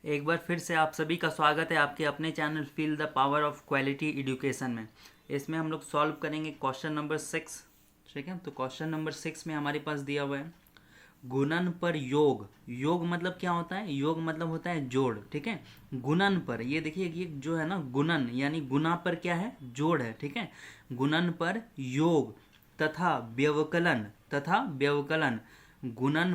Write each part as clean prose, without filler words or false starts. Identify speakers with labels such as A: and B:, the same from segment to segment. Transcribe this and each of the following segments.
A: एक बार फिर से आप सभी का स्वागत है आपके अपने channel feel the power of quality education में। इसमें हम लोग सॉल्व करेंगे क्वेश्चन नंबर 6। ठीक है, तो क्वेश्चन नंबर 6 में हमारे पास दिया हुआ है गुणन पर योग। योग मतलब क्या होता है? योग मतलब होता है जोड़। ठीक है, गुणन पर, ये देखिए ये जो है ना गुणन यानी गुना पर क्या है? जोड़ है। ठीक है, गुणन पर योग तथा व्यवकलन गुणन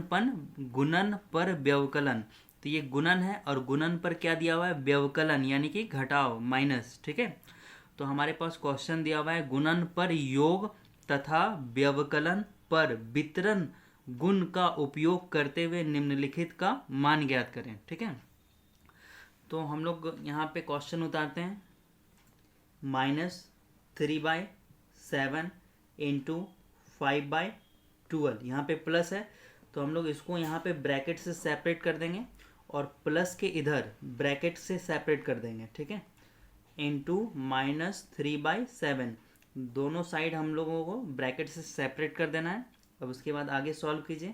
A: पर व्यवकलन। तो ये गुणन है और गुणन पर क्या दिया हुआ है? व्यवकलन यानी कि घटाव, माइनस। ठीक है, तो हमारे पास क्वेश्चन दिया हुआ है गुणन पर योग तथा व्यवकलन पर वितरण गुण का उपयोग करते हुए निम्नलिखित का मान ज्ञात करें। ठीक है, तो हम लोग यहाँ पे क्वेश्चन उतारते हैं। -3/7 इंटू 5/12, यहाँ पे प्लस है तो हम लोग इसको यहाँ पे ब्रैकेट से सेपरेट कर देंगे और प्लस के इधर ब्रैकेट से सेपरेट कर देंगे। ठीक है, इंटू -3/7, दोनों साइड हम लोगों को ब्रैकेट से सेपरेट कर देना है। अब उसके बाद आगे सॉल्व कीजिए।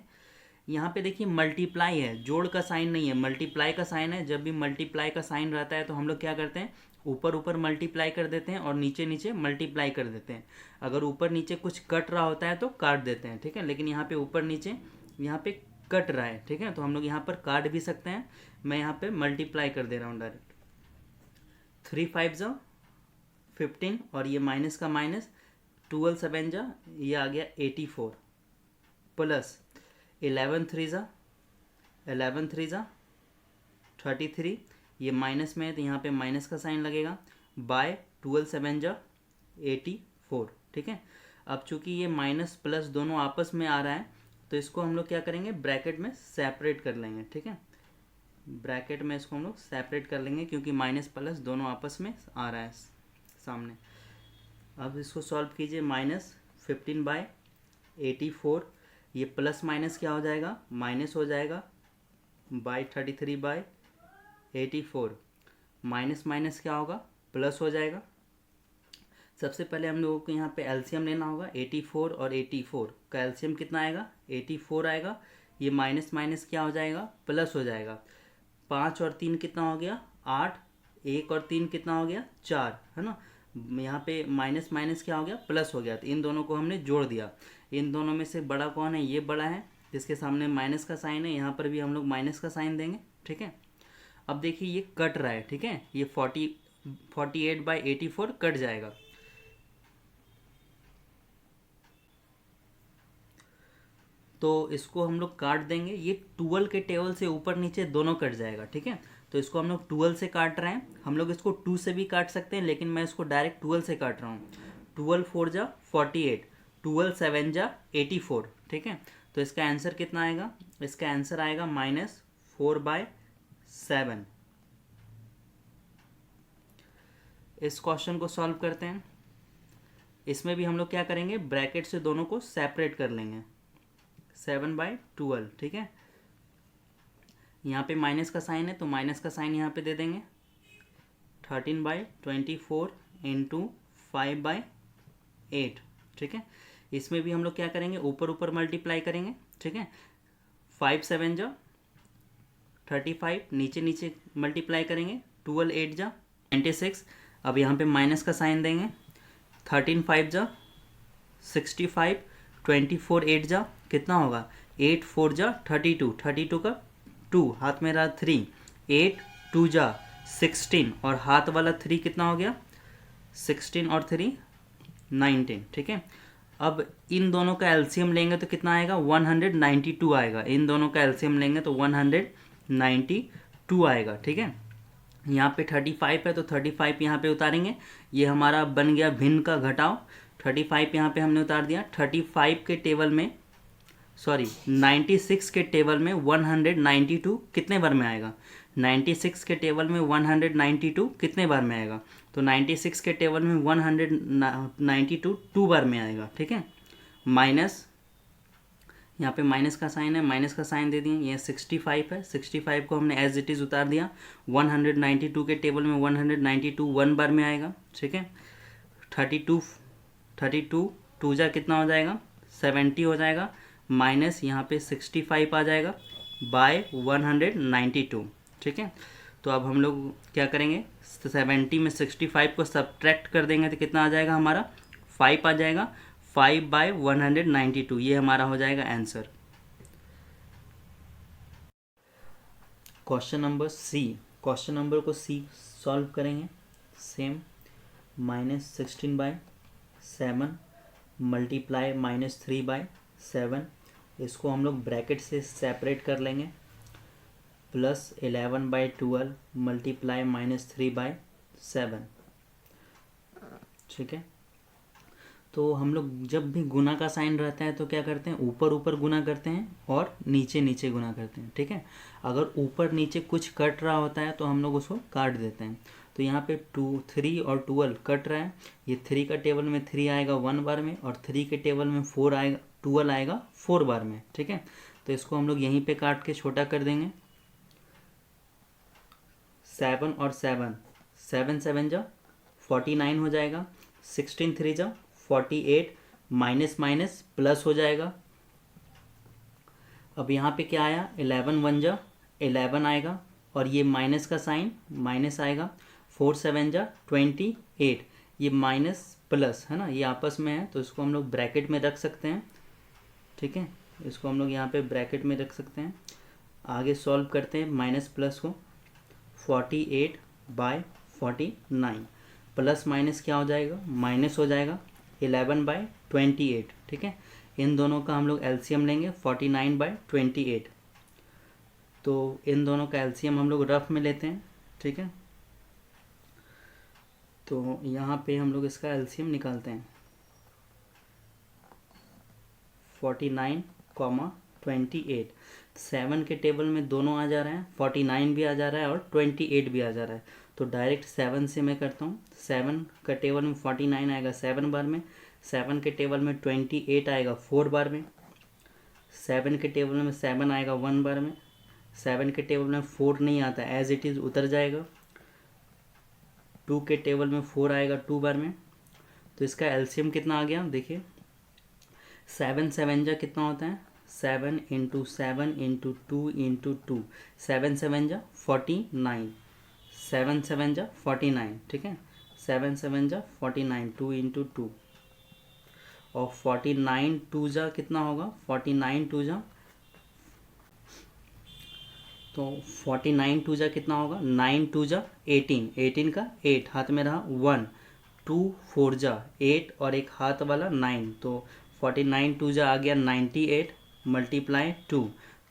A: यहाँ पे देखिए मल्टीप्लाई है, जोड़ का साइन नहीं है, मल्टीप्लाई का साइन है। जब भी मल्टीप्लाई का साइन रहता है तो हम लोग क्या करते हैं? ऊपर ऊपर मल्टीप्लाई कर देते हैं और नीचे नीचे मल्टीप्लाई कर देते हैं। अगर ऊपर नीचे कुछ कट रहा होता है तो काट देते हैं। ठीक है, लेकिन यहाँ पे ऊपर नीचे यहाँ पे कट रहा है। ठीक है, तो हम लोग यहाँ पर काट भी सकते हैं। मैं यहाँ पे मल्टीप्लाई कर दे रहा हूँ डायरेक्ट। 3 5 जा 15 और ये माइनस का माइनस, 12 7 जा ये आ गया 84 प्लस 11 3 जा 33, ये माइनस में है तो यहाँ पे माइनस का साइन लगेगा, बाय 12 7 जा 84। ठीक है, अब चूंकि ये माइनस प्लस दोनों आपस में आ रहा है तो इसको हम लोग क्या करेंगे? ब्रैकेट में सेपरेट कर लेंगे। ठीक है, ब्रैकेट में इसको हम लोग सेपरेट कर लेंगे क्योंकि माइनस प्लस दोनों आपस में आ रहा है सामने। अब इसको सॉल्व कीजिए। -15/84, ये प्लस माइनस क्या हो जाएगा? माइनस हो जाएगा, बाई 33/84, माइनस माइनस क्या होगा? प्लस हो जाएगा। सबसे पहले हम लोगों को यहाँ पे एलसीएम लेना होगा। 84 और 84 का एलसीएम कितना आएगा? 84 आएगा। ये माइनस माइनस क्या हो जाएगा? प्लस हो जाएगा। 5 और 3 कितना हो गया? 8। 1 और 3 कितना हो गया? 4, है ना। यहाँ पे माइनस माइनस क्या हो गया? प्लस हो गया। तो इन दोनों को हमने जोड़ दिया। इन दोनों में से बड़ा कौन है? ये बड़ा है, जिसके सामने माइनस का साइन है। यहाँ पर भी हम लोग माइनस का साइन देंगे। ठीक है, अब देखिए ये कट रहा है। ठीक है, ये 48/84 कट जाएगा। तो इसको हम लोग काट देंगे। ये 12 के टेबल से ऊपर नीचे दोनों कट जाएगा। ठीक है, तो इसको हम लोग 12 से काट रहे हैं। हम लोग इसको 2 से भी काट सकते हैं, लेकिन मैं इसको डायरेक्ट 12 से काट रहा हूँ। 12 4 जा 48, 12 7 जा 84। ठीक है, तो इसका आंसर कितना आएगा? इसका आंसर आएगा -4/7। इस क्वेश्चन को सॉल्व करते हैं। इसमें भी हम लोग क्या करेंगे? ब्रैकेट से दोनों को सेपरेट कर लेंगे। 7/12। ठीक है, यहाँ पे माइनस का साइन है तो माइनस का साइन यहाँ पे दे देंगे। 13/24 इंटू 5/8। ठीक है, इसमें भी हम लोग क्या करेंगे? ऊपर ऊपर मल्टीप्लाई करेंगे। ठीक है, 5 7 जा 35, नीचे नीचे मल्टीप्लाई करेंगे। 12 8 जा 96। अब यहाँ पे माइनस का साइन देंगे। 13 5 जा 65, 24 8 जा कितना होगा? 8 4 जा 32, 32 का 2 हाथ में रहा 3, 8 2 जा 16 और हाथ वाला 3 कितना हो गया? 16 और 3 19। ठीक है, अब इन दोनों का एलसीएम लेंगे तो कितना आएगा? 192 आएगा। इन दोनों का एलसीएम लेंगे तो 192 आएगा। ठीक है, यहाँ पे 35 है तो 35 यहाँ पे उतारेंगे। ये हमारा बन गया भिन्न का घटाव। 35 यहाँ पे हमने उतार दिया। 35 के टेबल में 96 के टेबल में 192 कितने बार में आएगा? 96 के टेबल में 192 कितने बार में आएगा? तो 96 के टेबल में 192 2 बार में आएगा। ठीक है, माइनस, यहाँ पे माइनस का साइन है, माइनस का साइन दे दिए। ये 65 है, 65 को हमने एज इट इज़ उतार दिया। 192 के टेबल में 192 1 बार में आएगा। ठीक है, 32 2 जा कितना हो जाएगा? 70 हो जाएगा। माइनस यहाँ पे 65 आ जाएगा बाय 192। ठीक है, तो अब हम लोग क्या करेंगे, 70 में 65 को सब्ट्रैक्ट कर देंगे तो कितना आ जाएगा हमारा, 5 आ जाएगा। 5/192 ये हमारा हो जाएगा answer. Question number C, question number को सी सॉल्व करेंगे। सेम, -16/7 मल्टीप्लाई -3/7, इसको हम लोग ब्रैकेट से सेपरेट कर लेंगे, प्लस 11/12 मल्टीप्लाई -3/7। ठीक है, तो हम लोग जब भी गुना का साइन रहता है तो क्या करते हैं, ऊपर ऊपर गुना करते हैं और नीचे नीचे गुना करते हैं। ठीक है, अगर ऊपर नीचे कुछ कट रहा होता है तो हम लोग उसको काट देते हैं। तो यहाँ पे 3 और 12 कट रहा है, ये 3 का टेबल में 3 आएगा 1 बार में, और 3 के टेबल में 4 आएगा, 12 आएगा 4 बार में। ठीक है, तो इसको हम लोग यहीं पे काट के छोटा कर देंगे। 7 और 7, 7 7 जा 49 हो जाएगा, 16 3 जा 48, माइनस माइनस प्लस हो जाएगा। अब यहाँ पे क्या आया, 11 1 जा 11 आएगा, और ये माइनस का साइन माइनस आएगा। 4 7 जा 28, ये माइनस प्लस है ना, ये आपस में है तो इसको हम लोग ब्रैकेट में रख सकते हैं। ठीक है, इसको हम लोग यहाँ पे ब्रैकेट में रख सकते हैं। आगे सॉल्व करते हैं माइनस प्लस को, 48/49, प्लस माइनस क्या हो जाएगा, माइनस हो जाएगा, 11/28। ठीक है, इन दोनों का हम लोग एलसीएम लेंगे, 49/28। तो इन दोनों का एलसीएम हम लोग रफ में लेते हैं। ठीक है, तो यहाँ पे हम लोग इसका एलसीएम निकालते हैं, 49,28। 7 के टेबल में दोनों आ जा रहे हैं, 49 भी आ जा रहा है और 28 भी आ जा रहा है। तो डायरेक्ट 7 से मैं करता हूँ। 7 का टेबल में 49 आएगा 7 बार में, 7 के टेबल में 28 आएगा 4 बार में, 7 के टेबल में 7 आएगा 1 बार में, 7 के टेबल में 4 नहीं आता, एज इट इज़ उतर जाएगा। 2 के टेबल में 4 आएगा 2 बार में। तो इसका एलसीएम कितना आ गया, देखिए 7 7 जा कितना होता है, 7 × 7 × 2 × 2, 7 7 जा 49, 7 7 जा 49। ठीक है, 7 7 जा 49, 2 × 2, और 49 2 जा कितना होगा, 49 2 जा, तो 49 2 जा कितना होगा, 9 2 जा 18, 18 का 8 हाथ में रहा 1, 2 4 जा 8 और एक हाथ वाला 9, तो 49 2 जा आ गया 98 मल्टीप्लाई 2,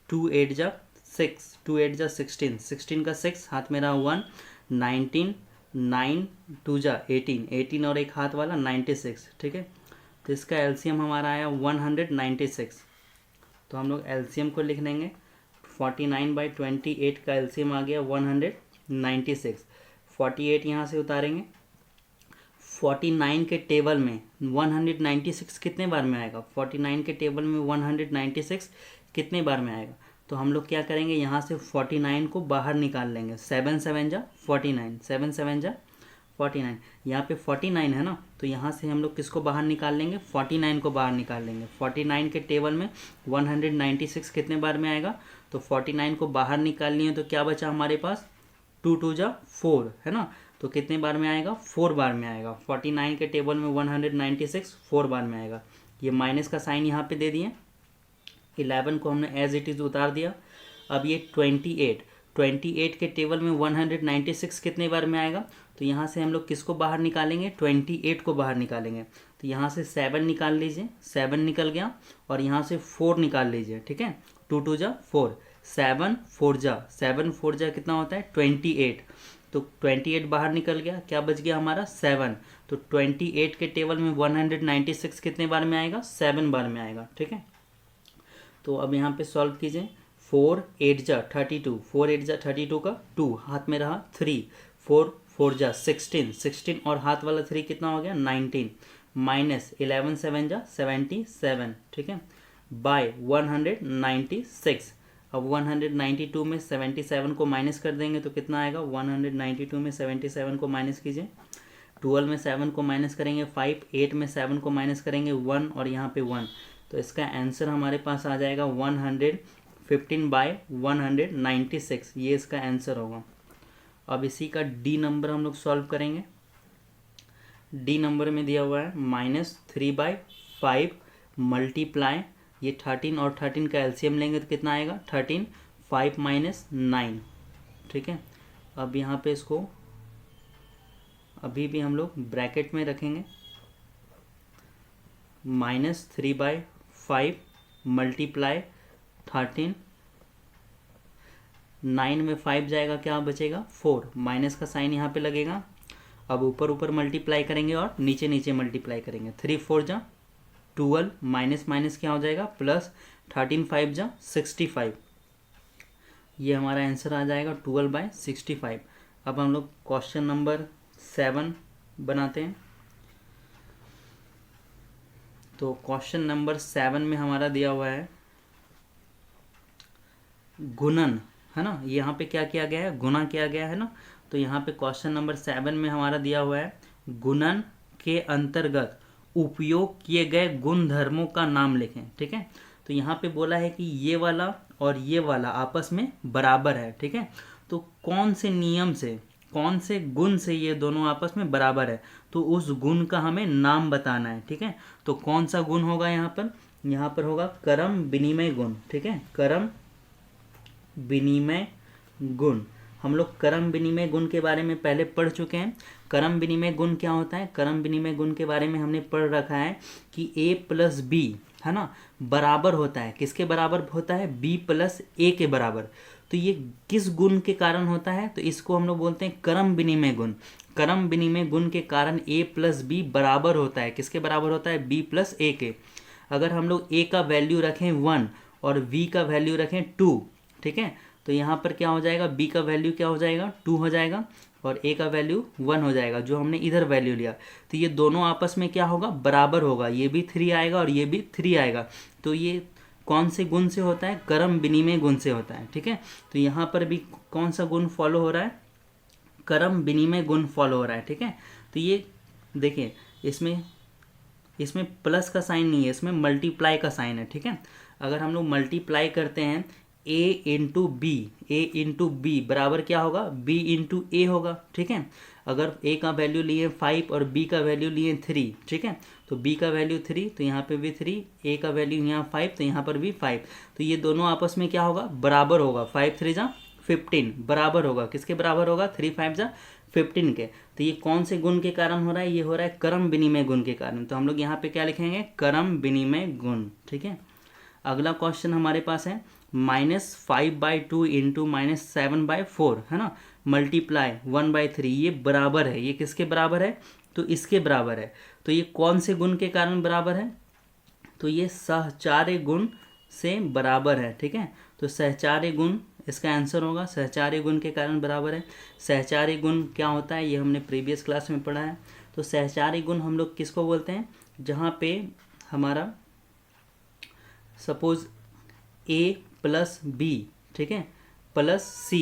A: 2 8 जा 6, 2 8 जा 16, 16 का 6 हाथ में रहा 1, 19, 9 2 जा 18, 18 और एक हाथ वाला 96। ठीक है, तो इसका एलसीएम हमारा आया 196। तो हम लोग एलसीएम को लिख लेंगे, 49/28 का एलसीएम आ गया 196। 48 यहाँ से उतारेंगे, 49 के टेबल में 196 कितने बार में आएगा, 49 के टेबल में 196 कितने बार में आएगा। तो हम लोग क्या करेंगे, यहाँ से 49 को बाहर निकाल लेंगे, 7 7 जा 49, 7 7 जा 49, यहाँ पे 49 है ना, तो यहाँ से हम लोग किसको बाहर निकाल लेंगे, 49 को बाहर निकाल लेंगे। 49 के टेबल में 196 कितने बार में आएगा, तो 49 को बाहर निकाल लिए तो क्या बचा हमारे पास, 2 2 जा 4 है ना, तो कितने बार में आएगा, 4 बार में आएगा। 49 के टेबल में 196 4 बार में आएगा। ये माइनस का साइन यहाँ पे दे दिए, 11 को हमने एज इट इज़ उतार दिया। अब ये 28 के टेबल में 196 कितने बार में आएगा, तो यहाँ से हम लोग किसको बाहर निकालेंगे, 28 को बाहर निकालेंगे। तो यहाँ से 7 निकाल लीजिए, 7 निकल गया, और यहाँ से 4 निकाल लीजिए। ठीक है, 2 2 जा 4, 7 4 जा कितना होता है, 28, तो 28 बाहर निकल गया, क्या बच गया हमारा 7। तो 28 के टेबल में 196 कितने बार में आएगा, 7 बार में आएगा। ठीक है, तो अब यहाँ पे सॉल्व कीजिए, 4 8 जा 32, 4 8 जा 32 का 2 हाथ में रहा 3, 4 4 जा 16, 16 और हाथ वाला 3 कितना हो गया 19, माइनस 11 7 जा 77। ठीक है, बाय 196। अब 192 में 77 को माइनस कर देंगे तो कितना आएगा, 192 में 77 को माइनस कीजिए, 12 में 7 को माइनस करेंगे 5, 8 में 7 को माइनस करेंगे 1 और यहाँ पे 1, तो इसका आंसर हमारे पास आ जाएगा 115/196, ये इसका आंसर होगा। अब इसी का डी नंबर हम लोग सॉल्व करेंगे। डी नंबर में दिया हुआ है -3/5 मल्टीप्लाई, ये 13 और 13 का एलसीएम लेंगे तो कितना आएगा 13, 5 - 9। ठीक है, अब यहाँ पे इसको अभी भी हम लोग ब्रैकेट में रखेंगे, -3/5 मल्टीप्लाई 13, 9 में 5 जाएगा, क्या बचेगा 4, माइनस का साइन यहाँ पे लगेगा। अब ऊपर ऊपर मल्टीप्लाई करेंगे और नीचे नीचे मल्टीप्लाई करेंगे, 3 4 जा 12, माइनस माइनस क्या हो जाएगा प्लस, 13 5 जा 65, ये हमारा आंसर आ जाएगा 12/65। अब हम लोग क्वेश्चन नंबर 7 बनाते हैं। तो क्वेश्चन नंबर 7 में हमारा दिया हुआ है गुणन, है ना, यहाँ पे क्या किया गया है, गुणा किया गया है ना। तो यहाँ पे क्वेश्चन नंबर 7 में हमारा दिया हुआ है गुणन के अंतर्गत उपयोग किए गए गुणधर्मों का नाम लिखें। ठीक है, तो यहाँ पे बोला है कि ये वाला और ये वाला आपस में बराबर है। ठीक है, तो कौन से नियम से, कौन से गुण से ये दोनों आपस में बराबर है, तो उस गुण का हमें नाम बताना है। ठीक है, तो कौन सा गुण होगा यहाँ पर होगा क्रम विनिमय गुण। ठीक है, क्रम विनिमय गुण। हम लोग क्रम विनिमय गुण के बारे में पहले पढ़ चुके हैं। क्रम विनिमय गुण क्या होता है, क्रम विनिमय गुण के बारे में हमने पढ़ रखा है कि a + b, है ना, बराबर होता है, किसके बराबर होता है, b + a के बराबर। तो ये किस गुण के कारण होता है, तो इसको हम लोग बोलते हैं क्रम विनिमय गुण। क्रम विनिमय गुण के कारण a + b बराबर होता है, किसके बराबर होता है, b + a के। अगर हम लोग a का वैल्यू रखें 1 और b का वैल्यू रखें 2, ठीक है, तो यहाँ पर क्या हो जाएगा, b का वैल्यू क्या हो जाएगा 2 हो जाएगा और a का वैल्यू 1 हो जाएगा, जो हमने इधर वैल्यू लिया। तो ये दोनों आपस में क्या होगा, बराबर होगा, ये भी 3 आएगा और ये भी 3 आएगा। तो ये कौन से गुण से होता है, क्रम विनिमय गुण से होता है। ठीक है, तो यहाँ पर भी कौन सा गुण फॉलो हो रहा है, क्रम विनिमय गुण फॉलो हो रहा है। ठीक है, तो ये देखिए इसमें प्लस का साइन नहीं है, इसमें मल्टीप्लाई का साइन है। ठीक है, अगर हम लोग मल्टीप्लाई करते हैं a इंटू बी बराबर क्या होगा, b इंटू ए होगा। ठीक है, अगर a का वैल्यू लिए 5 और b का वैल्यू लिए 3, ठीक है, तो b का वैल्यू 3 तो यहाँ पे भी 3, a का वैल्यू यहाँ 5 तो यहाँ पर भी 5, तो ये दोनों आपस में क्या होगा, बराबर होगा, 5 3 जा 15 बराबर होगा, किसके बराबर होगा, 3 5 जा 15 के। तो ये कौन से गुण के कारण हो रहा है, ये हो रहा है क्रम विनिमय गुण के कारण। तो हम लोग यहाँ पे क्या लिखेंगे, क्रम विनिमय गुण। ठीक है, अगला क्वेश्चन हमारे पास है -5/2 इंटू -7/4, है ना, मल्टीप्लाई 1/3, ये बराबर है, ये किसके बराबर है, तो इसके बराबर है। तो ये कौन से गुण के कारण बराबर है, तो ये सहचार्य गुण से बराबर है। ठीक है, तो सहचार्य गुण इसका आंसर होगा, सहचार्य गुण के कारण बराबर है। सहचार्य गुण क्या होता है, ये हमने प्रीवियस क्लास में पढ़ा है। तो सहचार्य गुण हम लोग किसको बोलते हैं, जहाँ पे हमारा सपोज a + b, ठीक है, plus c,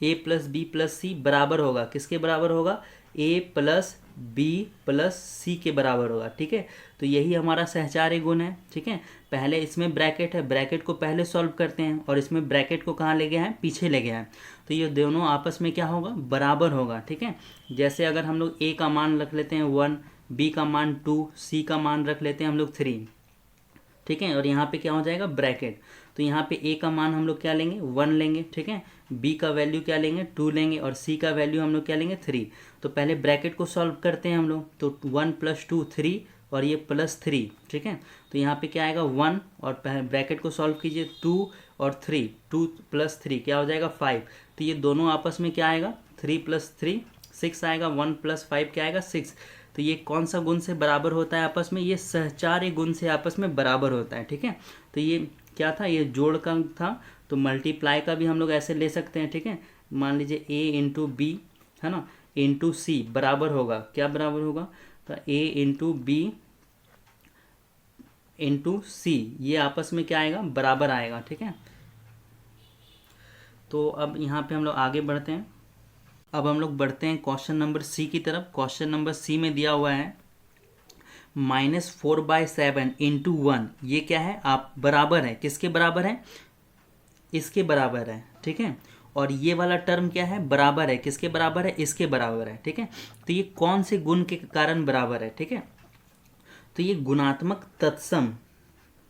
A: a + b + c बराबर होगा, किसके बराबर होगा, a + b + c के बराबर होगा। ठीक है, तो यही हमारा सहचार्य गुण है। ठीक है, पहले इसमें ब्रैकेट है, ब्रैकेट को पहले सॉल्व करते हैं और इसमें ब्रैकेट को कहाँ ले गया है, पीछे ले गया है। तो ये दोनों आपस में क्या होगा, बराबर होगा। ठीक है, जैसे अगर हम लोग a का मान रख लेते हैं 1, b का मान 2, c का मान रख लेते हैं हम लोग 3, ठीक है, और यहाँ पे क्या हो जाएगा, ब्रैकेट। तो यहाँ पे a का मान हम लोग क्या लेंगे, 1 लेंगे। ठीक है, b का वैल्यू क्या लेंगे, 2 लेंगे और c का वैल्यू हम लोग क्या लेंगे, 3। तो पहले ब्रैकेट को सॉल्व करते हैं हम लोग, तो 1 + 2 3 और ये +3। ठीक है, तो यहाँ पे क्या आएगा 1 और पहले ब्रैकेट को सॉल्व कीजिए 2 और 3, 2 + 3 क्या हो जाएगा 5। तो ये दोनों आपस में क्या आएगा, 3 + 3 6 आएगा, 1 + 5 क्या आएगा 6। तो ये कौन सा गुण से बराबर होता है आपस में, ये सहचार्य गुण से आपस में बराबर होता है। ठीक है, तो ये क्या था, ये जोड़ का था, तो मल्टीप्लाई का भी हम लोग ऐसे ले सकते हैं। ठीक है, मान लीजिए a इंटू बी, है ना, इंटू सी बराबर होगा, क्या बराबर होगा, तो a इंटू बी इंटू सी, ये आपस में क्या आएगा, बराबर आएगा। ठीक है, तो अब यहाँ पे हम लोग आगे बढ़ते हैं। अब हम लोग बढ़ते हैं क्वेश्चन नंबर सी की तरफ। क्वेश्चन नंबर सी में दिया हुआ है -4/7 इंटू 1, ये क्या है, आप बराबर है, किसके बराबर है, इसके बराबर है। ठीक है, और ये वाला टर्म क्या है, बराबर है, किसके बराबर है, इसके बराबर है, ठीक है। तो ये कौन से गुण के कारण बराबर है, ठीक है। तो ये गुणात्मक तत्सम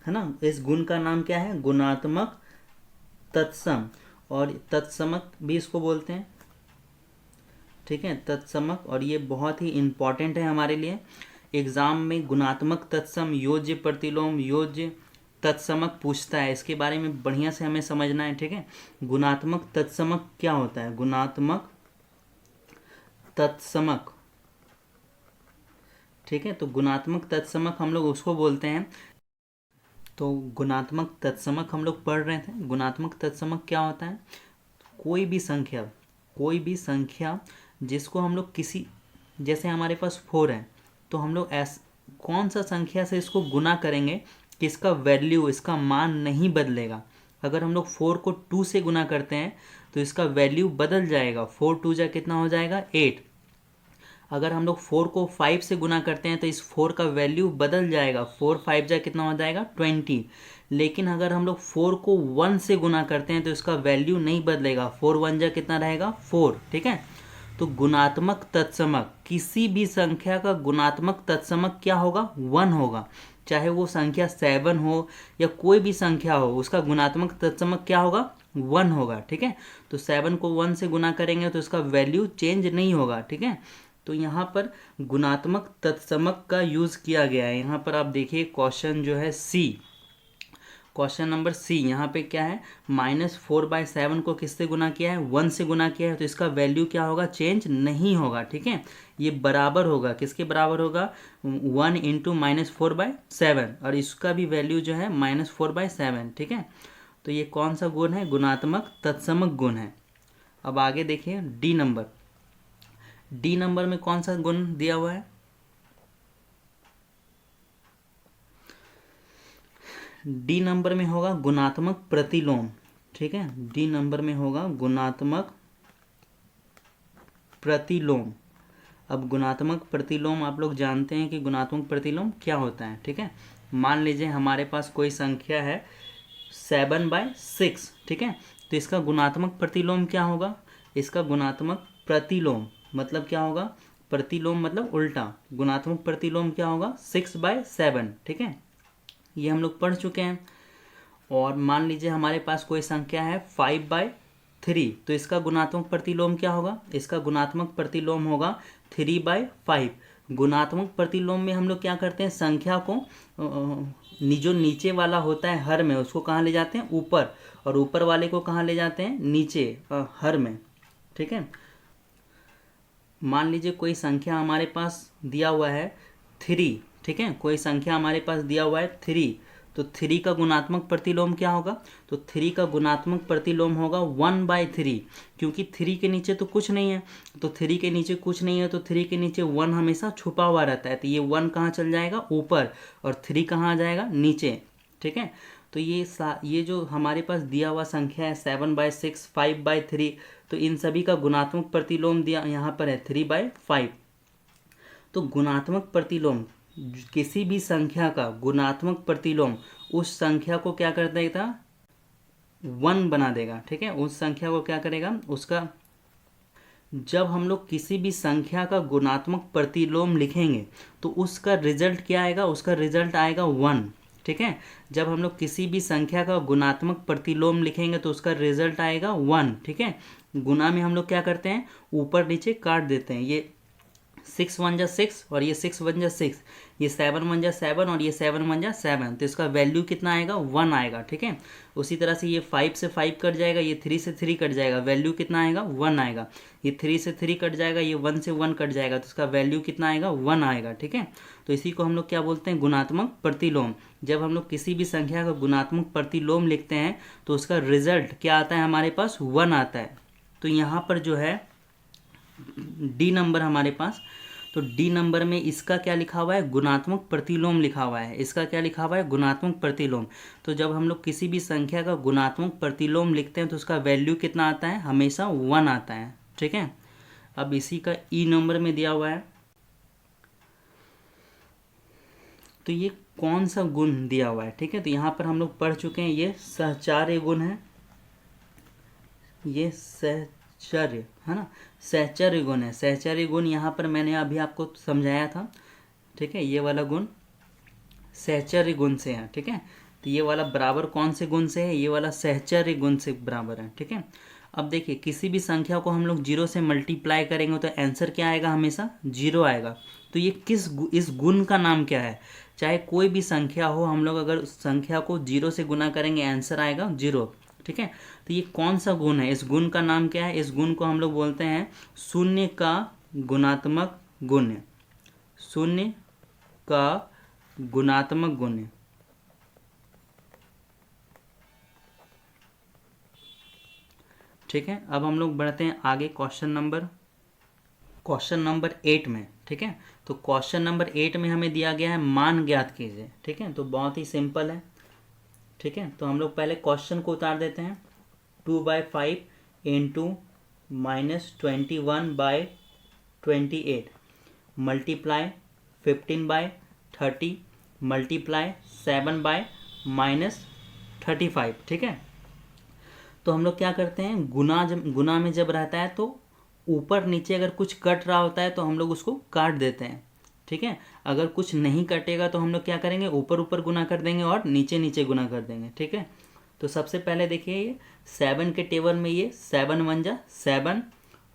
A: है ना, इस गुण का नाम क्या है, गुणात्मक तत्सम, और तत्समक भी इसको बोलते हैं, ठीक है, तत्समक। और ये बहुत ही इंपॉर्टेंट है हमारे लिए। एग्जाम में गुणात्मक तत्सम, योज्य प्रतिलोम, योज्य तत्समक पूछता है, इसके बारे में बढ़िया से हमें समझना है, ठीक है। गुणात्मक तत्समक क्या होता है, गुणात्मक तत्समक, ठीक है। तो गुणात्मक तत्समक हम लोग उसको बोलते हैं। तो गुणात्मक तत्समक हम लोग पढ़ रहे थे। गुणात्मक तत्समक क्या होता है, कोई भी संख्या, कोई भी संख्या जिसको हम लोग किसी, जैसे हमारे पास 4 है, तो हम लोग कौन सा संख्या से इसको गुना करेंगे कि इसका वैल्यू, इसका मान नहीं बदलेगा। अगर हम लोग 4 को 2 से गुना करते हैं तो इसका वैल्यू बदल जाएगा, 4 2 जा कितना हो जाएगा, 8। अगर हम लोग 4 को 5 से गुना करते हैं तो इस 4 का वैल्यू बदल जाएगा, 4 5 जा कितना हो जाएगा, 20। लेकिन अगर हम लोग 4 को 1 से गुना करते हैं तो इसका वैल्यू नहीं बदलेगा, 4 1 जा कितना रहेगा, 4, ठीक है। तो गुणात्मक तत्समक, किसी भी संख्या का गुणात्मक तत्समक क्या होगा, 1 होगा। चाहे वो संख्या 7 हो या कोई भी संख्या हो, उसका गुणात्मक तत्समक क्या होगा, 1 होगा, ठीक है। तो 7 को 1 से गुना करेंगे तो इसका वैल्यू चेंज नहीं होगा, ठीक है। तो यहाँ पर गुणात्मक तत्समक का यूज किया गया है। यहाँ पर आप देखिए क्वेश्चन जो है सी, क्वेश्चन नंबर सी, यहाँ पे क्या है, -4/7 को किससे गुना किया है, 1 से गुना किया है, तो इसका वैल्यू क्या होगा, चेंज नहीं होगा, ठीक है। ये बराबर होगा, किसके बराबर होगा, 1 इंटू -4/7, और इसका भी वैल्यू जो है -4/7, ठीक है। तो ये कौन सा गुण है, गुणात्मक तत्समक गुण है। अब आगे देखिए डी नंबर, डी नंबर में कौन सा गुण दिया हुआ है, डी नंबर में होगा गुणात्मक प्रतिलोम, ठीक है। डी नंबर में होगा गुणात्मक प्रतिलोम। अब गुणात्मक प्रतिलोम आप लोग जानते हैं कि गुणात्मक प्रतिलोम क्या होता है, ठीक है। मान लीजिए हमारे पास कोई संख्या है 7/6, ठीक है। तो इसका गुणात्मक प्रतिलोम क्या होगा, इसका गुणात्मक प्रतिलोम मतलब क्या होगा, प्रतिलोम मतलब उल्टा, गुणात्मक प्रतिलोम क्या होगा, 6/7, ठीक है। ये हम लोग पढ़ चुके हैं। और मान लीजिए हमारे पास कोई संख्या है 5/3, तो इसका गुणात्मक प्रतिलोम क्या होगा, इसका गुणात्मक प्रतिलोम होगा 3/5। गुणात्मक प्रतिलोम में हम लोग क्या करते हैं, संख्या को जो नीचे वाला होता है हर में, उसको कहाँ ले जाते हैं, ऊपर, और ऊपर वाले को कहाँ ले जाते हैं, नीचे हर में, ठीक है। मान लीजिए कोई संख्या हमारे पास दिया हुआ है 3, ठीक है, कोई संख्या हमारे पास दिया हुआ है 3, तो 3 का गुणात्मक प्रतिलोम क्या होगा, तो 3 का गुणात्मक प्रतिलोम होगा 1/3, क्योंकि 3 के नीचे तो कुछ नहीं है, तो 3 के नीचे कुछ नहीं है तो 3 के नीचे 1 हमेशा छुपा हुआ रहता है, तो ये 1 कहाँ चल जाएगा, ऊपर, और 3 कहाँ आ जाएगा, नीचे, ठीक है। तो ये जो हमारे पास दिया हुआ संख्या है 7/6, 5/3, तो इन सभी का गुणात्मक प्रतिलोम दिया यहाँ पर है 3/5। तो गुणात्मक प्रतिलोम, किसी भी संख्या का गुणात्मक प्रतिलोम उस संख्या को क्या कर देगा, 1 बना देगा, ठीक है। उस संख्या को क्या करेगा, उसका, जब हम लोग किसी भी संख्या का गुणात्मक प्रतिलोम लिखेंगे तो उसका रिजल्ट क्या आएगा, उसका रिजल्ट आएगा 1, ठीक है। जब हम लोग किसी भी संख्या का गुणात्मक प्रतिलोम लिखेंगे तो उसका रिजल्ट आएगा 1, ठीक है। गुना में हम लोग क्या करते हैं, ऊपर नीचे काट देते हैं, ये 6 1 जा 6 और ये 6 1 जा 6, ये 7 1 जा 7 और ये 7 1 जा 7, तो इसका वैल्यू कितना आएगा, 1 आएगा, ठीक है। उसी तरह से ये 5 से 5 कट जाएगा, ये 3 से 3 कट जाएगा, वैल्यू कितना आएगा, 1 आएगा। ये 3 से 3 कट जाएगा, ये 1 से 1 कट जाएगा, तो इसका वैल्यू कितना आएगा, 1 आएगा, ठीक है। तो इसी को हम लोग क्या बोलते हैं, गुणात्मक प्रतिलोम। जब हम लोग किसी भी संख्या का गुणात्मक प्रतिलोम लिखते हैं तो उसका रिजल्ट क्या आता है, हमारे पास 1 आता है। तो यहाँ पर जो है डी नंबर हमारे पास, तो डी नंबर में इसका क्या लिखा हुआ है, गुणात्मक प्रतिलोम लिखा हुआ है, इसका क्या लिखा हुआ है, गुणात्मक प्रतिलोम। तो जब हम लोग किसी भी संख्या का गुणात्मक प्रतिलोम लिखते हैं तो उसका वैल्यू कितना आता है, हमेशा 1 आता है, ठीक है। अब इसी का ई नंबर में दिया हुआ है, तो ये कौन सा गुण दिया हुआ है, ठीक है। तो यहाँ पर हम लोग पढ़ चुके हैं, ये सहचार्य गुण है, ये सहचर्य है ना, सहचर्य गुण है। सहचर्य गुण यहाँ पर मैंने अभी आपको समझाया था, ठीक है। ये वाला गुण सहचर्य गुण से है, ठीक है। तो ये वाला बराबर कौन से गुण से है, ये वाला सहचर्य गुण से बराबर है, ठीक है। अब देखिए किसी भी संख्या को हम लोग जीरो से मल्टीप्लाई करेंगे तो आंसर क्या आएगा, हमेशा जीरो आएगा। तो ये इस गुण का नाम क्या है, चाहे कोई भी संख्या हो, हम लोग अगर उस संख्या को जीरो से गुना करेंगे आंसर आएगा जीरो, ठीक है। तो ये कौन सा गुण है, इस गुण का नाम क्या है, इस गुण को हम लोग बोलते हैं शून्य का गुणात्मक गुण। शून्य का गुणात्मक गुण, ठीक है। अब हम लोग बढ़ते हैं आगे क्वेश्चन नंबर 8 में, ठीक है। तो क्वेश्चन नंबर 8 में हमें दिया गया है मान ज्ञात कीजिए, ठीक है। तो बहुत ही सिंपल है, ठीक है। तो हम लोग पहले क्वेश्चन को उतार देते हैं। 2/5 इंटू -21/28 मल्टीप्लाई 15/30 मल्टीप्लाई 7/-35, ठीक है। तो हम लोग क्या करते हैं, गुना में जब रहता है तो ऊपर नीचे अगर कुछ कट रहा होता है तो हम लोग उसको काट देते हैं, ठीक है। अगर कुछ नहीं कटेगा तो हम लोग क्या करेंगे, ऊपर ऊपर गुना कर देंगे और नीचे नीचे गुना कर देंगे, ठीक है। तो सबसे पहले देखिए ये 7 के टेबल में ये 7 1 जा 7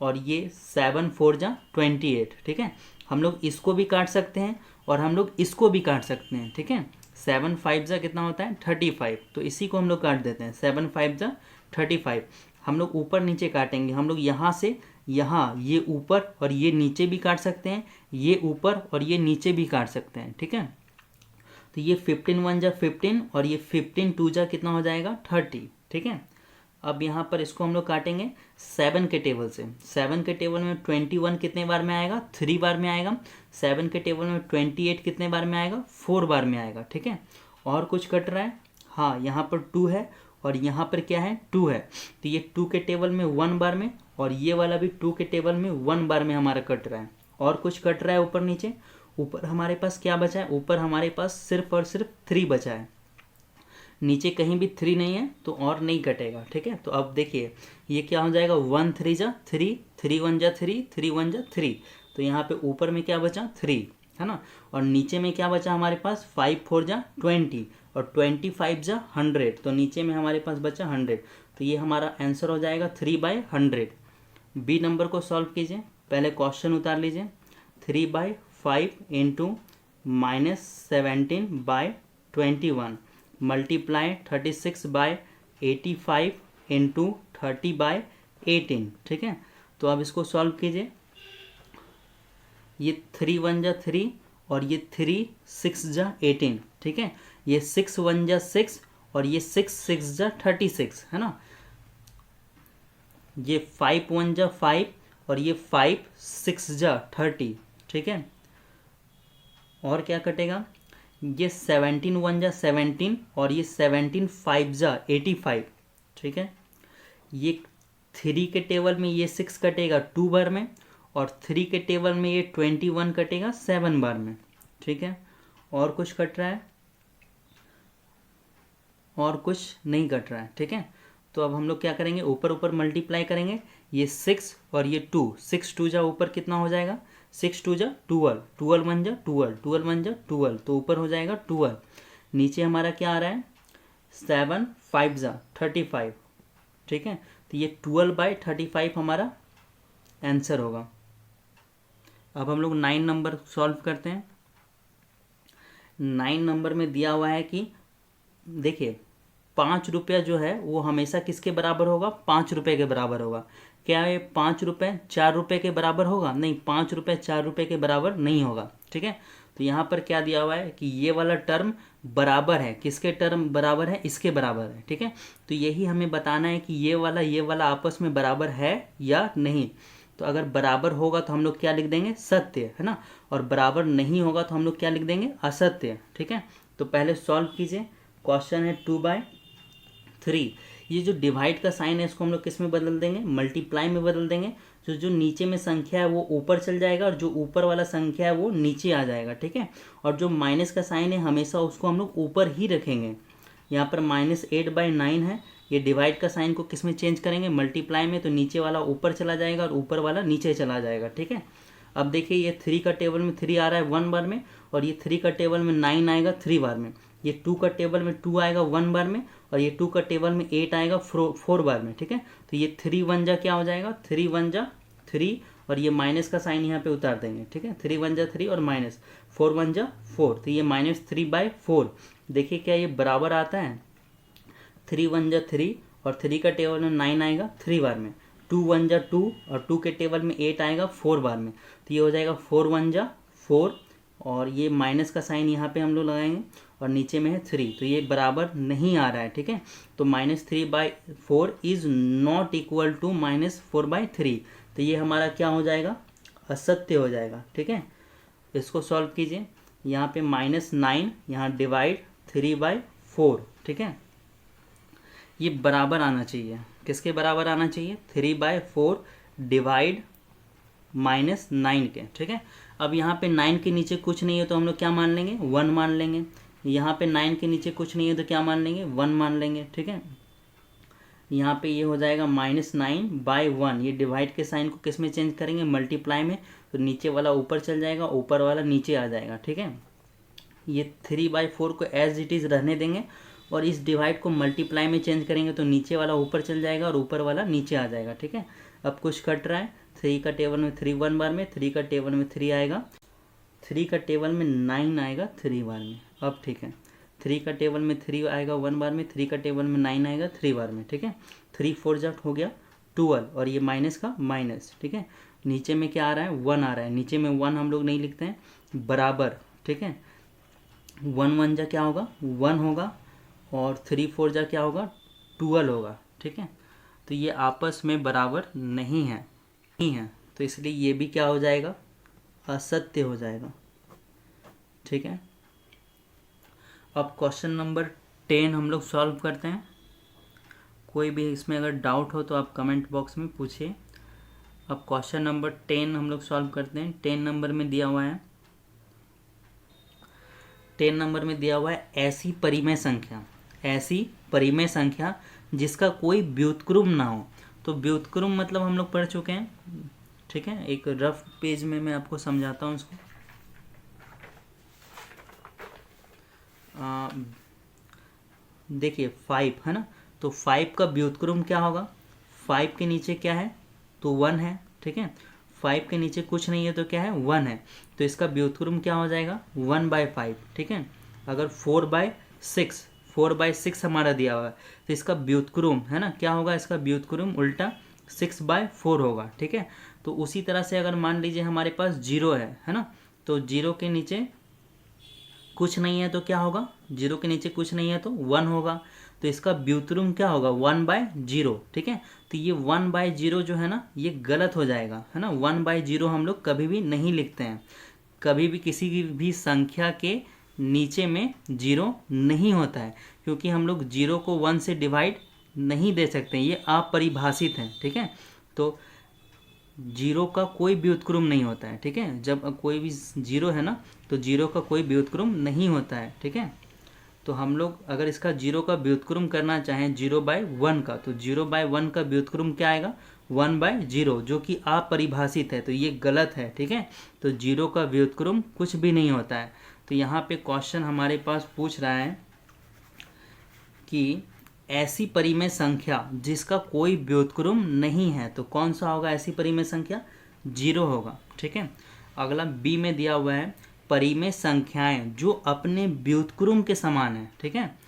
A: और ये 7 4 जा 28, ठीक है। हम लोग इसको भी काट सकते हैं और हम लोग इसको भी काट सकते हैं, ठीक है। 7 5 जा कितना होता है 35, तो इसी को हम लोग काट देते हैं। 7 5 जा 35, हम लोग ऊपर नीचे काटेंगे। हम लोग यहाँ से यहाँ ये ऊपर और ये नीचे भी काट सकते हैं, ये ऊपर और ये नीचे भी काट सकते हैं, ठीक है। तो ये 15 1 जा 15 और ये 15 2 जा कितना हो जाएगा 30, ठीक है। अब यहाँ पर इसको हम लोग काटेंगे 7 के टेबल से। 7 के टेबल में 21 कितने बार में आएगा, 3 बार में आएगा। 7 के टेबल में 28 कितने बार में आएगा, 4 बार में आएगा, ठीक है। और कुछ कट रहा है, हाँ यहाँ पर 2 है और यहाँ पर क्या है 2 है। तो ये 2 के टेबल में 1 बार में और ये वाला भी 2 के टेबल में 1 बार में हमारा कट रहा है। और कुछ कट रहा है ऊपर नीचे, ऊपर हमारे पास क्या बचा है, ऊपर हमारे पास सिर्फ और सिर्फ 3 बचा है। नीचे कहीं भी 3 नहीं है तो और नहीं कटेगा, ठीक है। तो अब देखिए ये क्या हो जाएगा 1 3 जा 3, 3 1 जा 3, 3 1 जा 3। तो यहाँ पे ऊपर में क्या बचा 3, है ना। और नीचे में क्या बचा हमारे पास 5 4 जा 20 और 25 जा 100, तो नीचे में हमारे पास बचा 100। तो ये हमारा आंसर हो जाएगा 3/100। बी नंबर को सॉल्व कीजिए, पहले क्वेश्चन उतार लीजिए। 3/5 इंटू -17/21 मल्टीप्लाई 36/85 इंटू 30/18, ठीक है। तो अब इसको सॉल्व कीजिए। ये 3 1 जा 3 और ये 3 6 जा 18, ठीक है। ये 6 1 जा 6 और ये 6 6 जा 36, है ना। ये 5 1 जा 5 और ये 5 6 जा 30, ठीक है। और क्या कटेगा, ये 17 1 जा 17 और ये 17 5 जा 85, ठीक है। ये 3 के टेबल में ये 6 कटेगा 2 बार में और 3 के टेबल में ये 21 कटेगा 7 बार में, ठीक है। और कुछ कट रहा है, और कुछ नहीं कट रहा है, ठीक है। तो अब हम लोग क्या करेंगे, ऊपर ऊपर मल्टीप्लाई करेंगे। ये 6 और ये 2, 6 2 जा ऊपर कितना हो जाएगा 6 2 जा 12, 12 1 जा 12, 12 1 जा 12, तो ऊपर हो जाएगा 12। नीचे हमारा क्या आ रहा है 7 5 जा 35, ठीक है। तो ये 12/35 हमारा आंसर होगा। अब हम लोग 9 नंबर सॉल्व करते हैं। 9 नंबर में दिया हुआ है कि देखिए 5 रुपया जो है वो हमेशा किसके बराबर होगा, 5 रुपये के बराबर होगा। क्या ये 5 रुपये 4 रुपये के बराबर होगा, नहीं, 5 रुपये 4 रुपये के बराबर नहीं होगा, ठीक है। तो यहाँ पर क्या दिया हुआ है कि ये वाला टर्म बराबर है, किसके टर्म बराबर है, इसके बराबर है, ठीक है। तो यही हमें बताना है कि ये वाला आपस में बराबर है या नहीं। तो अगर बराबर होगा तो हम लोग क्या लिख देंगे सत्य, है ना। और बराबर नहीं होगा तो हम लोग क्या लिख देंगे असत्य, ठीक है। तो पहले सॉल्व कीजिए। क्वेश्चन है 2/3। ये जो डिवाइड का साइन है इसको हम लोग किस में बदल देंगे, मल्टीप्लाई में बदल देंगे। जो नीचे में संख्या है वो ऊपर चल जाएगा और जो ऊपर वाला संख्या है वो नीचे आ जाएगा, ठीक है। और जो माइनस का साइन है हमेशा उसको हम लोग ऊपर ही रखेंगे। यहाँ पर -8/9 है, ये डिवाइड का साइन को किस में चेंज करेंगे, मल्टीप्लाई में, तो नीचे वाला ऊपर चला जाएगा और ऊपर वाला नीचे चला जाएगा, ठीक है। अब देखिए ये 3 का टेबल में 3 आ रहा है 1 बार में, और ये 3 का टेबल में 9 आएगा 3 बार में, ये 2 का टेबल में 2 आएगा 1 बार में, और ये 2 का टेबल में 8 आएगा 4 बार में, ठीक है। तो ये 3 1 जा क्या हो जाएगा, 3 1 जा 3, और ये माइनस का साइन यहाँ पे उतार देंगे, ठीक है। 3 1 जा 3 और माइनस 4 1 जा 4, तो ये -3/4। देखिए क्या ये बराबर आता है, 3 1 जा 3 और 3 का टेबल में 9 आएगा 3 बार में, 2 1 जा 2 और 2 के टेबल में 8 आएगा 4 बार में, तो ये हो जाएगा 4 1 जा 4, और ये माइनस का साइन यहाँ पे हम लोग लगाएंगे और नीचे में है 3, तो ये बराबर नहीं आ रहा है, ठीक है। तो -3/4 इज नॉट इक्वल टू -4/3, तो ये हमारा क्या हो जाएगा, असत्य हो जाएगा, ठीक है। इसको सॉल्व कीजिए, यहाँ पे -9, यहाँ डिवाइड 3/4, ठीक है। ये बराबर आना चाहिए, किसके बराबर आना चाहिए, 3/4 डिवाइड -9 के, ठीक है। अब यहाँ पे 9 के नीचे कुछ नहीं है तो हम लोग क्या मान लेंगे, 1 मान लेंगे। यहाँ पे 9 के नीचे कुछ नहीं है तो क्या मान लेंगे, 1 मान लेंगे, ठीक है। यहाँ पे ये हो जाएगा -9/1, ये डिवाइड के साइन को किस में चेंज करेंगे, मल्टीप्लाई में, तो नीचे वाला ऊपर चल जाएगा, ऊपर वाला नीचे आ जाएगा, ठीक है। ये 3/4 को एज इट इज़ रहने देंगे, और इस डिवाइड को मल्टीप्लाई में चेंज करेंगे तो नीचे वाला ऊपर चल जाएगा और ऊपर वाला नीचे आ जाएगा, ठीक है। अब कुछ कट रहा है, 3 का टेबल में 3 1 बार में, 3 का टेबल में 3 आएगा, 3 का टेबल में 9 आएगा 3 बार में, अब ठीक है। 3 का टेबल में 3 आएगा 1 बार में, 3 का टेबल में 9 आएगा 3 बार में, ठीक है। 3 4 जा हो गया 12, और ये माइनस का माइनस, ठीक है। नीचे में क्या आ रहा है, 1 आ रहा है, नीचे में 1 हम लोग नहीं लिखते हैं, बराबर, ठीक है। 1 1 जा क्या होगा, 1 होगा, और 3 4 जा क्या होगा, 12 होगा, ठीक है। तो ये आपस में बराबर नहीं है, तो इसलिए ये भी क्या हो जाएगा, असत्य हो जाएगा, ठीक है। अब क्वेश्चन नंबर 10 हम लोग सॉल्व करते हैं। कोई भी इसमें अगर डाउट हो तो आप कमेंट बॉक्स में पूछिए। अब क्वेश्चन नंबर 10 हम लोग सॉल्व करते हैं। 10 नंबर में दिया हुआ है, 10 नंबर में दिया हुआ है ऐसी परिमेय संख्या जिसका कोई व्युत्क्रम ना हो। तो व्युत्क्रम मतलब हम लोग पढ़ चुके हैं, ठीक है। एक रफ पेज में मैं आपको समझाता हूँ इसको। देखिए 5 है ना, तो 5 का व्युत्क्रम क्या होगा, 5 के नीचे क्या है, तो 1 है, ठीक है। 5 के नीचे कुछ नहीं है तो क्या है, 1 है, तो इसका व्युत्क्रम क्या हो जाएगा, 1/5, ठीक है। अगर 4/6 हमारा दिया हुआ है तो इसका व्युत्क्रम है ना क्या होगा, इसका व्युत्क्रम उल्टा 6/4 होगा, ठीक है। तो उसी तरह से अगर मान लीजिए हमारे पास 0 है ना, तो 0 के नीचे कुछ नहीं है तो क्या होगा, 0 के नीचे कुछ नहीं है तो 1 होगा, तो इसका व्युत्क्रम क्या होगा, 1/0, ठीक है। तो ये 1/0 जो है ना ये गलत हो जाएगा, है ना। 1/0 हम लोग कभी भी नहीं लिखते हैं, कभी भी किसी की भी संख्या के नीचे में 0 नहीं होता है, क्योंकि हम लोग 0 को 1 से डिवाइड नहीं दे सकते, ये अपरिभाषित है, ठीक है। तो 0 का कोई व्युत्क्रम नहीं होता है, ठीक है। जब कोई भी 0 है ना तो 0 का कोई व्युत्क्रम नहीं होता है, ठीक है। तो हम लोग अगर इसका 0 का व्युत्क्रम करना चाहें 0/1 का, तो 0/1 का व्युत्क्रम क्या आएगा, 1/0, जो कि अपरिभाषित है, तो ये गलत है, ठीक है। तो 0 का व्युत्क्रम कुछ भी नहीं होता है। तो यहाँ पे क्वेश्चन हमारे पास पूछ रहा है कि ऐसी परिमेय संख्या जिसका कोई व्युत्क्रम नहीं है, तो कौन सा होगा ऐसी परिमेय संख्या, 0 होगा, ठीक है। अगला बी में दिया हुआ है परिमेय संख्याएं जो अपने व्युत्क्रम के समान है, ठीक है।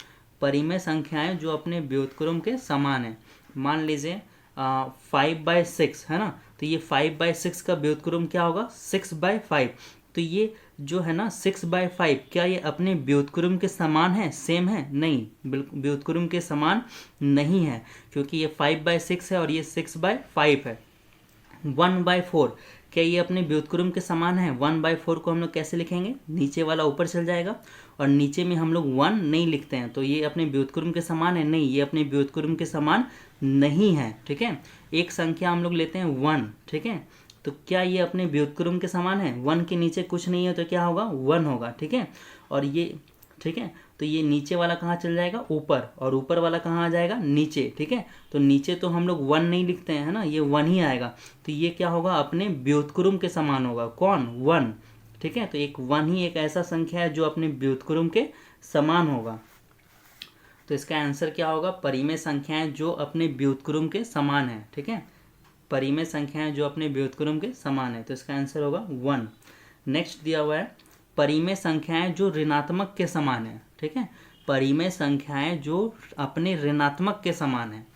A: परिमेय संख्याएं जो अपने व्युत्क्रम के समान है। मान लीजिए 5/6 है ना, तो ये 5/6 का व्युत्क्रम क्या होगा, 6/5। तो ये जो है ना 6/5 क्या ये अपने व्युत्क्रम के समान है, सेम है, नहीं, बिल्कुल व्युत्क्रम के समान नहीं है, क्योंकि ये 5/6 है और ये 6/5 है। 1/4 क्या ये अपने व्युत्क्रम के समान है, 1/4 को हम लोग कैसे लिखेंगे, नीचे वाला ऊपर चल जाएगा, और नीचे में हम लोग 1 नहीं लिखते हैं, तो ये अपने व्युत्क्रम के समान है, नहीं, ये अपने व्युत्क्रम के समान नहीं है, ठीक है। एक संख्या हम लोग लेते हैं 1, ठीक है। तो क्या ये अपने व्युत्क्रम के समान है, 1 के नीचे कुछ नहीं है तो क्या होगा, 1 होगा, ठीक है। और ये, ठीक है, तो ये नीचे वाला कहाँ चल जाएगा, ऊपर, और ऊपर वाला कहाँ आ जाएगा, नीचे। ठीक है, तो नीचे तो हम लोग 1 नहीं लिखते हैं, है ना, ये 1 ही आएगा। तो ये क्या होगा, अपने व्युत्क्रम के समान होगा। कौन, 1। ठीक है, तो एक 1 ही एक ऐसा संख्या है जो अपने व्युत्क्रम के समान होगा। तो इसका आंसर क्या होगा, परिमेय संख्याएं जो अपने व्युत्क्रम के समान है। ठीक है, परिमेय संख्याएं जो अपने व्युत्क्रम के समान है, तो इसका आंसर होगा 1। नेक्स्ट दिया हुआ है परिमेय संख्याएं जो ऋणात्मक के समान है। ठीक है, परिमेय संख्याएं जो अपने ऋणात्मक के समान है।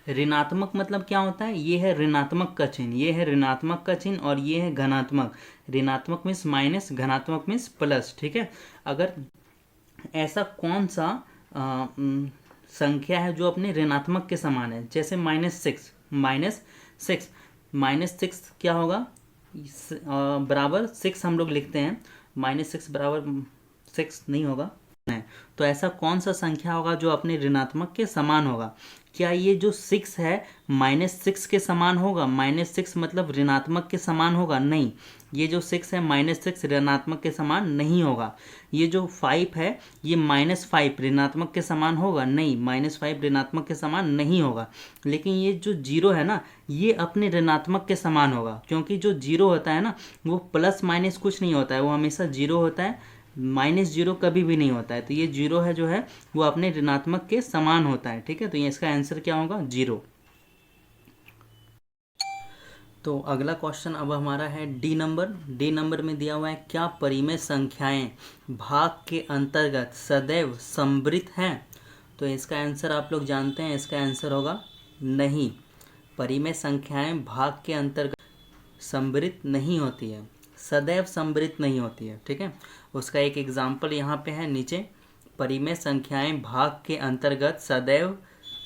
A: ऋणात्मक मतलब क्या होता है, ये है ऋणात्मक का चिन्ह, ये है ऋणात्मक का चिन्ह, और ये है धनात्मक। ऋणात्मक मीन्स माइनस, धनात्मक मीन्स प्लस। ठीक है, अगर ऐसा कौन सा संख्या है जो अपने ऋणात्मक के समान है, जैसे -6, -6 क्या होगा, बराबर 6 हम लोग लिखते हैं, -6 बराबर 6 नहीं होगा। तो ऐसा कौन सा संख्या होगा जो अपने ऋणात्मक के समान होगा। क्या ये जो 6 है -6 के समान होगा, -6 मतलब ऋणात्मक के समान होगा, नहीं। ये जो 6 है -6 ऋणात्मक के समान नहीं होगा। ये जो 5 है ये -5 ऋणात्मक के समान होगा, नहीं, -5 ऋणात्मक के समान नहीं होगा। लेकिन ये जो 0 है ना, ये अपने ऋणात्मक के समान होगा, क्योंकि जो 0 होता है ना वो प्लस माइनस कुछ नहीं होता है, वो हमेशा 0 होता है, -0 कभी भी नहीं होता है। तो ये 0 है जो है वो अपने ऋणात्मक के समान होता है। ठीक है, तो ये इसका आंसर क्या होगा, 0। तो अगला क्वेश्चन अब हमारा है डी नंबर में दिया हुआ है, क्या परिमेय संख्याएं भाग के अंतर्गत सदैव समवृत हैं। तो इसका आंसर आप लोग जानते हैं, इसका आंसर होगा नहीं। परिमेय संख्याएं भाग के अंतर्गत समवृत नहीं होती है, सदैव समवृत नहीं होती है। ठीक है, उसका एक एग्जाम्पल यहाँ पे है नीचे, परिमेय संख्याएं भाग के अंतर्गत सदैव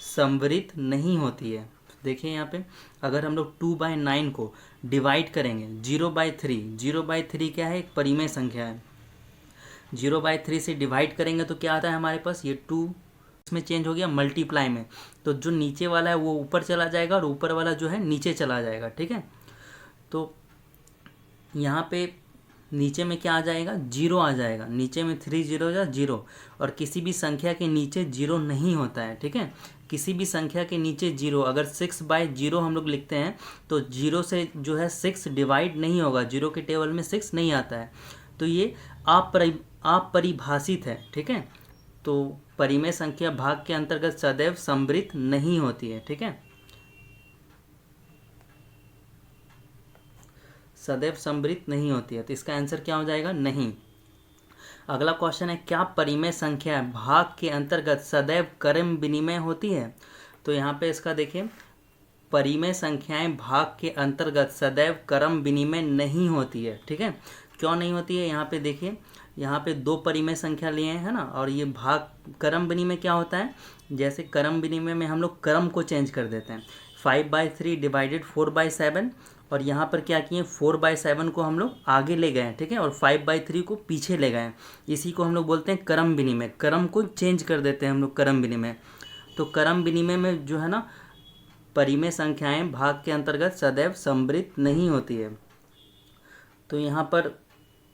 A: समवृत नहीं होती है। देखिए यहाँ पे अगर हम लोग 2/9 को डिवाइड करेंगे 0/3, 0/3 क्या है, एक परिमेय संख्या है। 0/3 से डिवाइड करेंगे तो क्या आता है हमारे पास, ये 2 इसमें चेंज हो गया मल्टीप्लाई में, तो जो नीचे वाला है वो ऊपर चला जाएगा और ऊपर वाला जो है नीचे चला जाएगा। ठीक है, तो यहाँ पे नीचे में क्या आ जाएगा, 0 आ जाएगा, नीचे में 3 0 या 0, और किसी भी संख्या के नीचे 0 नहीं होता है। ठीक है, किसी भी संख्या के नीचे 0, अगर 6/0 हम लोग लिखते हैं तो 0 से जो है 6 डिवाइड नहीं होगा, 0 के टेबल में 6 नहीं आता है, तो ये अपरिभाषित है। ठीक है, तो परिमेय संख्या भाग के अंतर्गत सदैव समवृत नहीं होती है। ठीक है, सदैव समवृत नहीं होती है, तो इसका आंसर क्या हो जाएगा, नहीं। अगला क्वेश्चन है, क्या परिमेय संख्या भाग के अंतर्गत सदैव क्रम विनिमय होती है। तो यहाँ पे इसका देखिए, परिमेय संख्याएं भाग के अंतर्गत सदैव क्रम विनिमय नहीं होती है। ठीक है, क्यों नहीं होती है, यहाँ पे देखिए, यहाँ पे 2 परिमेय संख्या लिए हैं ना, और ये भाग क्रम विनिमय क्या होता है, जैसे क्रम विनिमय में हम लोग क्रम को चेंज कर देते हैं। 5/3 डिवाइडेड 4/7, और यहाँ पर क्या किए, 4/7 को हम लोग आगे ले गए हैं। ठीक है, और 5/3 को पीछे ले गए हैं, इसी को हम लोग बोलते हैं क्रम विनिमय। क्रम को चेंज कर देते हैं हम लोग, क्रम विनिमय। तो क्रम विनिमय में जो है ना, परिमेय संख्याएं भाग के अंतर्गत सदैव समवृत नहीं होती है। तो यहाँ पर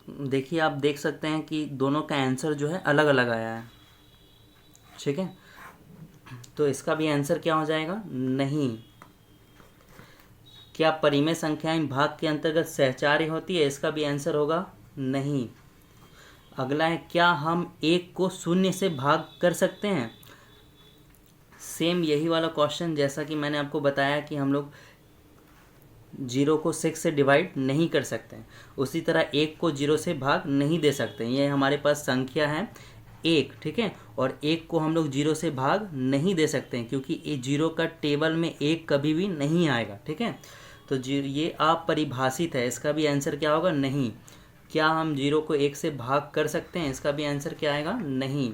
A: देखिए, आप देख सकते हैं कि दोनों का आंसर जो है अलग अलग आया है। ठीक है, तो इसका भी आंसर क्या हो जाएगा, नहीं। क्या परिमेय संख्याएं भाग के अंतर्गत सहचार्य होती है, इसका भी आंसर होगा नहीं। अगला है, क्या हम 1 को 0 से भाग कर सकते हैं। सेम यही वाला क्वेश्चन, जैसा कि मैंने आपको बताया कि हम लोग 0 को 6 से डिवाइड नहीं कर सकते हैं, उसी तरह 1 को 0 से भाग नहीं दे सकते। ये हमारे पास संख्या है 1। ठीक है, और 1 को हम लोग 0 से भाग नहीं दे सकते हैं, क्योंकि ये 0 का टेबल में 1 कभी भी नहीं आएगा। ठीक है, तो ये अपरिभाषित है, इसका भी आंसर क्या होगा, नहीं। क्या हम 0 को 1 से भाग कर सकते हैं, इसका भी आंसर क्या आएगा, नहीं।